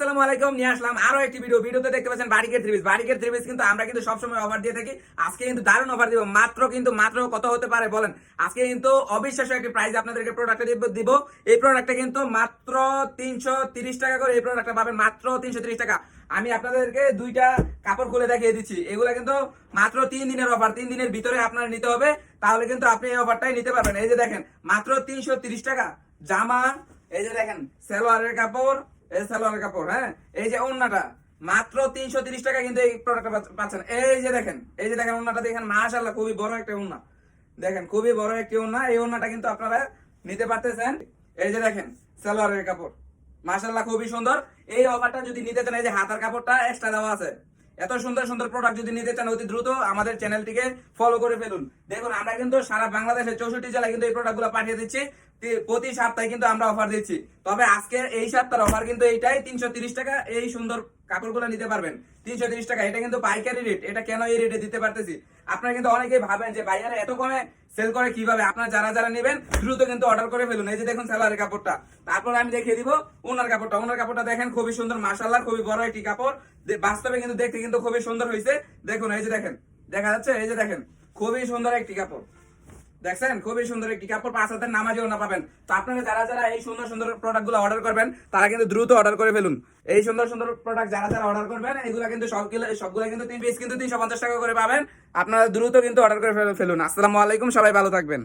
আসসালামু আলাইকুম, নিয়ে আসলাম আরো একটি ভিডিওতে দেখতে পাচ্ছেন বারিকের থ্রি পিস। বারিকের থ্রি পিস কিন্তু আমরা কিন্তু সবসময় অফার দিয়ে থাকি। আজকে কিন্তু দারুণ অফার দিব। মাত্র কত হতে পারে বলেন? আজকে কিন্তু অবিশ্বাস্য একটি প্রাইস আপনাদেরকে প্রোডাক্টে দিব। এই প্রোডাক্টটা কিন্তু মাত্র 330 টাকা করে এই প্রোডাক্টটা পাবেন, মাত্র 330 টাকা। আমি আপনাদেরকে দুইটা কাপড় খুলে দেখিয়ে দিচ্ছি। এগুলা কিন্তু মাত্র 3 দিনের অফার, 3 দিনের ভিতরে আপনারা নিতে হবে, তাহলে কিন্তু আপনি এই অফারটাই নিতে পারবেন। এই যে দেখেন, মাত্র 330 টাকা জামা। এই যে দেখেন সালোয়ারের কাপড়, এই সালোয়ারের কাপড়, হ্যাঁ। এই যে ওড়নাটা মাত্র 330 টাকা কিন্তু এই প্রোডাক্টটা পাচ্ছেন। এই যে দেখেন ওড়নাটা দেখেন, মাশাআল্লাহ খুবই বড় একটা ওড়না। দেখেন খুবই বড় একটি ওড়না। এই ওড়নাটা কিন্তু আপনারা নিতে পারতেছেন। এই যে দেখেন সালোয়ারের কাপড়, মাশাআল্লাহ খুবই সুন্দর। এই অফারটা যদি নিতে চান, এই যে হাতার কাপড়টা এক্সট্রা দেওয়া আছে। এত সুন্দর সুন্দর প্রোডাক্ট যদি নিতে চান, অতি দ্রুত আমাদের চ্যানেলটিকে ফলো করে ফেলুন। দেখুন আমরা কিন্তু সারা বাংলাদেশের 64 জেলায় কিন্তু এই প্রোডাক্টগুলো পাঠিয়ে দিচ্ছি। প্রতি সপ্তাহে কিন্তু আমরা অফার দিচ্ছি। তবে আজকে এই সপ্তাহের অফার কিন্তু এইটাই, 330 টাকা এই সুন্দর কাপড়গুলো নিতে পারবেন। 330 টাকা, এটা কিন্তু পাইকারি রেট। এটা কেন এই রেটে দিতে পারতেছি? আপনারা কিন্তু অনেকেই ভাবেন যে ভাইয়ারা এত কমে সেল করে কিভাবে। আপনারা যারা নেবেন দ্রুত কিন্তু অর্ডার করে ফেলুন। এই যে দেখুন সালোয়ারের কাপড়টা, তারপর আমি দেখিয়ে দিব ওনার কাপড়টা দেখেন খুবই সুন্দর, মাশাআল্লাহ খুবই বড় একটি কাপড়। বাস্তবে কিন্তু দেখতে কিন্তু খুবই সুন্দর হয়েছে। দেখুন এই যে দেখেন, দেখা যাচ্ছে? এই যে দেখেন খুবই সুন্দর একটি কাপড়, দেখছেন? খুবই সুন্দর একটি কাপড়, 5 হাতের নামাজেও না পাবেন। তো আপনারা যারা এই সুন্দর সুন্দর প্রোডাক্ট গুলো অর্ডার করবেন, তারা কিন্তু দ্রুত অর্ডার করে ফেলুন। এই সুন্দর সুন্দর প্রোডাক্ট যারা অর্ডার করবেন, এগুলো কিন্তু সবগুলো কিন্তু 3 পিস কিন্তু 350 টাকা করে পাবেন। আপনারা দ্রুত কিন্তু অর্ডার করে ফেলুন। আসসালামু আলাইকুম, সবাই ভালো থাকবেন।